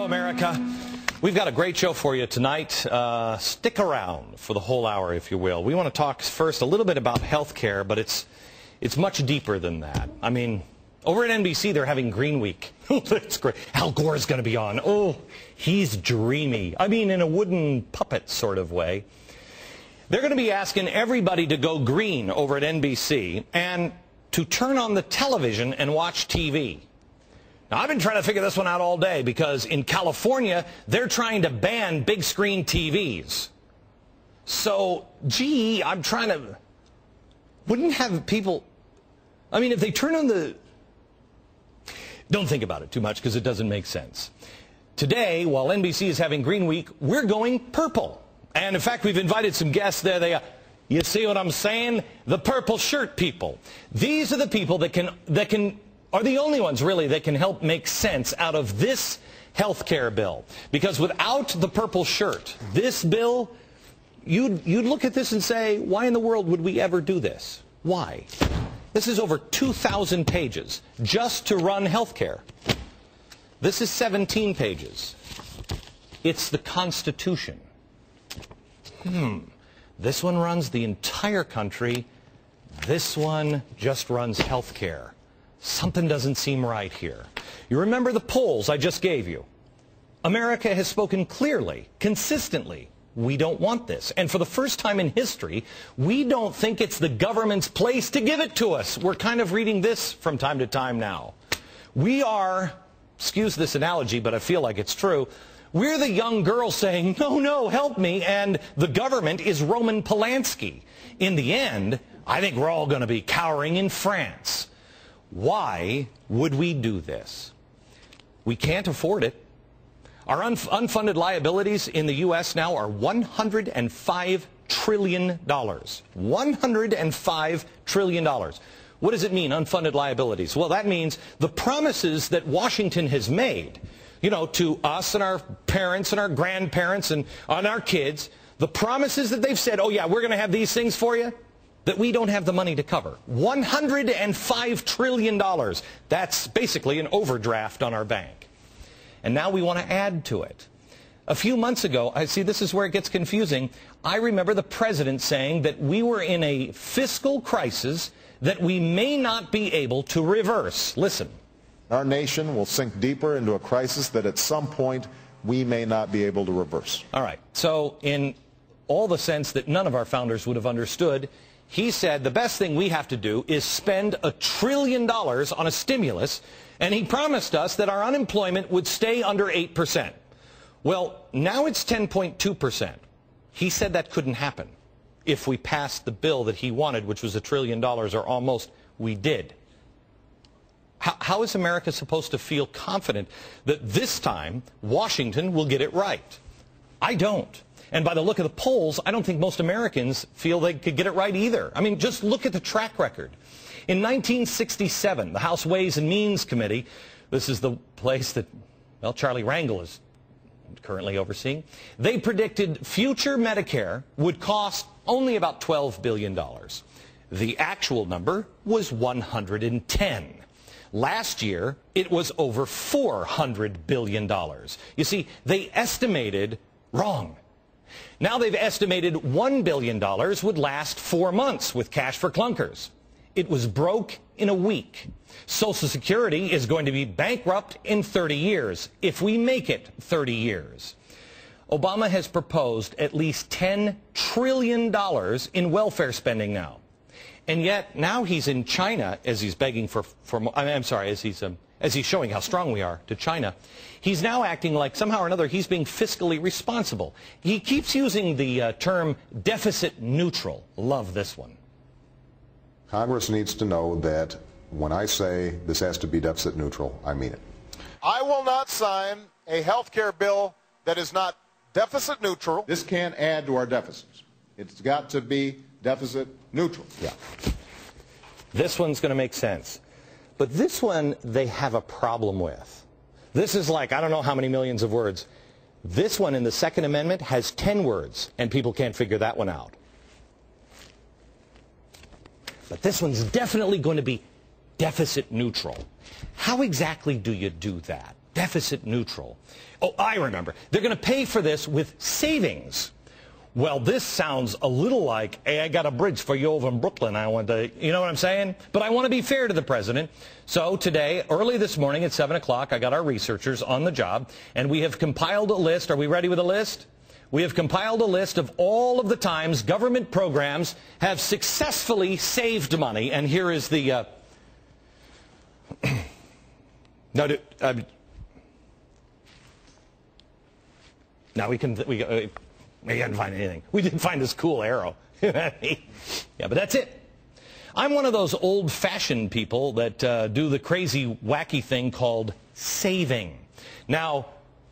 Hello, America. We've got a great show for you tonight. Stick around for the whole hour, if you will. We want to talk first a little bit about health care, but it's much deeper than that. I mean, over at NBC, they're having Green Week. That's great. Al Gore's going to be on. Oh, he's dreamy. I mean, in a wooden puppet sort of way. They're going to be asking everybody to go green over at NBC and to turn on the television and watch TV. Now, I've been trying to figure this one out all day because in California, they're trying to ban big screen TVs. So, gee, I'm trying to... Wouldn't have people... I mean, if they turn on the... Don't think about it too much because it doesn't make sense. Today, while NBC is having Green Week, we're going purple. And in fact, we've invited some guests there. They you see what I'm saying? The purple shirt people. These are the people that are the only ones, really, that can help make sense out of this health care bill. Because without the purple shirt, this bill, you'd look at this and say, why in the world would we ever do this? Why? This is over 2,000 pages just to run health care. This is 17 pages. It's the Constitution. This one runs the entire country. This one just runs health care. Something doesn't seem right here. You remember the polls I just gave you. America has spoken clearly, consistently. We don't want this. And for the first time in history, we don't think it's the government's place to give it to us. We're kind of reading this from time to time now. We are, excuse this analogy, but I feel like it's true, we're the young girl saying, no, no, help me, and the government is Roman Polanski. In the end, I think we're all going to be cowering in France. Why would we do this? We can't afford it. Our unfunded liabilities in the U.S. now are $105 trillion. $105 trillion. What does it mean, unfunded liabilities? Well, that means the promises that Washington has made, you know, to us and our parents and our grandparents and on our kids, the promises that they've said, oh yeah, we're going to have these things for you, that we don't have the money to cover. $105 trillion. That's basically an overdraft on our bank. And now we want to add to it. A few months ago, I see this is where it gets confusing, I remember the president saying that we were in a fiscal crisis that we may not be able to reverse. Listen. Our nation will sink deeper into a crisis that at some point we may not be able to reverse. All right. So in all the sense that none of our founders would have understood, he said the best thing we have to do is spend $1 trillion on a stimulus, and he promised us that our unemployment would stay under 8%. Well, now it's 10.2%. He said that couldn't happen if we passed the bill that he wanted, which was $1 trillion, or almost. We did. How is America supposed to feel confident that this time Washington will get it right? I don't. And by the look of the polls, I don't think most Americans feel they could get it right either. I mean, just look at the track record. In 1967, the House Ways and Means Committee, this is the place that, well, Charlie Rangel is currently overseeing, they predicted future Medicare would cost only about $12 billion. The actual number was 110. Last year, it was over $400 billion. You see, they estimated wrong. Now they've estimated $1 billion would last 4 months with cash for clunkers. It was broke in a week. Social Security is going to be bankrupt in 30 years, if we make it 30 years. Obama has proposed at least $10 trillion in welfare spending now. And yet, now he's in China, as he's begging as he's showing how strong we are to China, he's now acting like somehow or another he's being fiscally responsible. He keeps using the term deficit neutral. Love this one. Congress needs to know that when I say this has to be deficit neutral, I mean it. I will not sign a health care bill that is not deficit neutral. This can't add to our deficits. It's got to be deficit neutral. Yeah. This one's going to make sense. But this one they have a problem with. This is like, I don't know how many millions of words. This one in the Second Amendment has 10 words, and people can't figure that one out. But this one's definitely going to be deficit neutral. How exactly do you do that? Deficit neutral. Oh, I remember. They're going to pay for this with savings. Well, this sounds a little like, hey, I got a bridge for you over in Brooklyn. I want to, you know what I'm saying? But I want to be fair to the president. So today, early this morning at 7 o'clock, I got our researchers on the job, and we have compiled a list. Are we ready with a list? We have compiled a list of all of the times government programs have successfully saved money. And here is the... Now we can't find anything. We didn't find this cool arrow. Yeah, but that's it. I'm one of those old-fashioned people that do the crazy, wacky thing called saving. Now,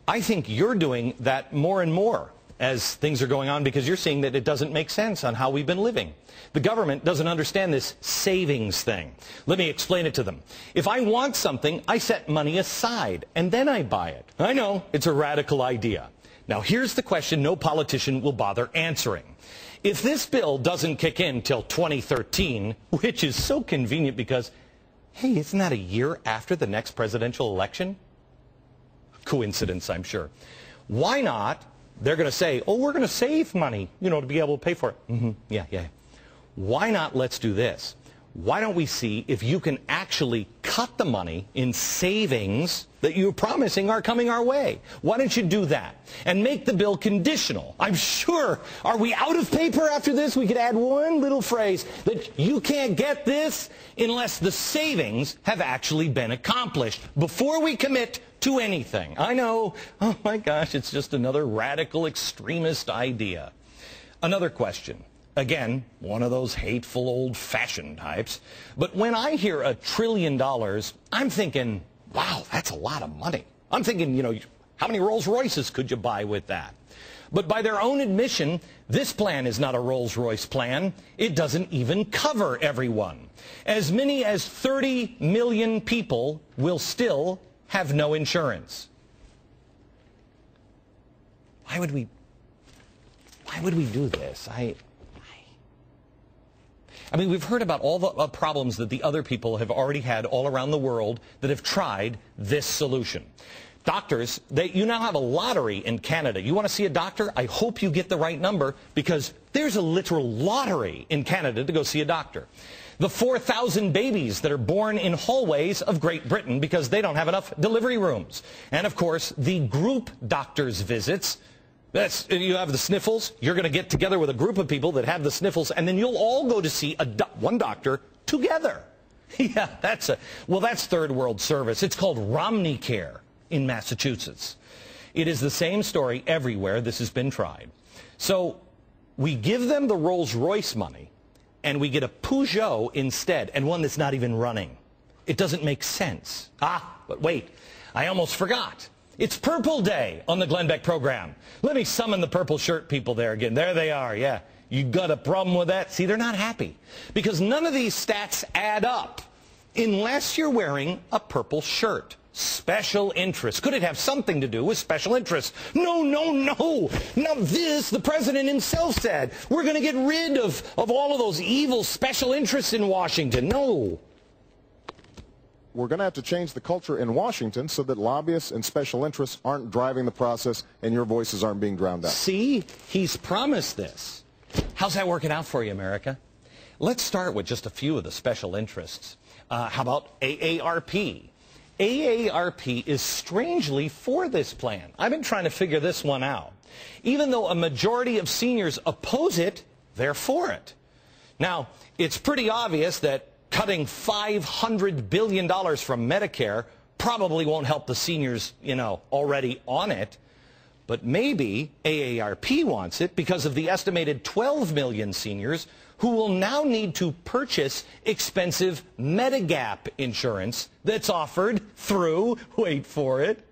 I think you're doing that more and more as things are going on because you're seeing that it doesn't make sense on how we've been living. The government doesn't understand this savings thing. Let me explain it to them. If I want something, I set money aside, and then I buy it. I know, it's a radical idea. Now, here's the question no politician will bother answering. If this bill doesn't kick in till 2013, which is so convenient because, hey, isn't that a year after the next presidential election? Coincidence, I'm sure. Why not? They're going to say, oh, we're going to save money, you know, to be able to pay for it. Yeah. Why not let's do this? Why don't we see if you can actually cut the money in savings that you're promising are coming our way? Why don't you do that and make the bill conditional? I'm sure, are we out of paper after this? We could add one little phrase that you can't get this unless the savings have actually been accomplished before we commit to anything. I know, oh my gosh, it's just another radical extremist idea. Another question. Again, one of those hateful old-fashioned types. But when I hear $1 trillion, I'm thinking, wow, that's a lot of money. I'm thinking, you know, how many Rolls Royces could you buy with that? But by their own admission, this plan is not a Rolls Royce plan. It doesn't even cover everyone. As many as 30 million people will still have no insurance. Why would we do this? I mean, we've heard about all the problems that the other people have already had all around the world that have tried this solution. Doctors, you now have a lottery in Canada. You want to see a doctor? I hope you get the right number because there's a literal lottery in Canada to go see a doctor. The 4,000 babies that are born in hallways of Great Britain because they don't have enough delivery rooms. And, of course, the group doctor's visits. You have the sniffles. You're going to get together with a group of people that have the sniffles, and then you'll all go to see one doctor together. Yeah, that's third world service. It's called Romney Care in Massachusetts. It is the same story everywhere. This has been tried. So we give them the Rolls Royce money, and we get a Peugeot instead, and one that's not even running. It doesn't make sense. But wait, I almost forgot. It's Purple Day on the Glenn Beck program. Let me summon the purple shirt people there again. There they are, yeah. You got a problem with that? See, they're not happy because none of these stats add up unless you're wearing a purple shirt. Special interest. Could it have something to do with special interest? No. Now this, the president himself said, we're going to get rid of all of those evil special interests in Washington. No. We're going to have to change the culture in Washington so that lobbyists and special interests aren't driving the process and your voices aren't being drowned out. See, he's promised this. How's that working out for you, America? Let's start with just a few of the special interests. How about AARP? AARP is strangely for this plan. I've been trying to figure this one out. Even though a majority of seniors oppose it, they're for it. Now, it's pretty obvious that cutting $500 billion from Medicare probably won't help the seniors, already on it. But maybe AARP wants it because of the estimated 12 million seniors who will now need to purchase expensive Medigap insurance that's offered through, wait for it,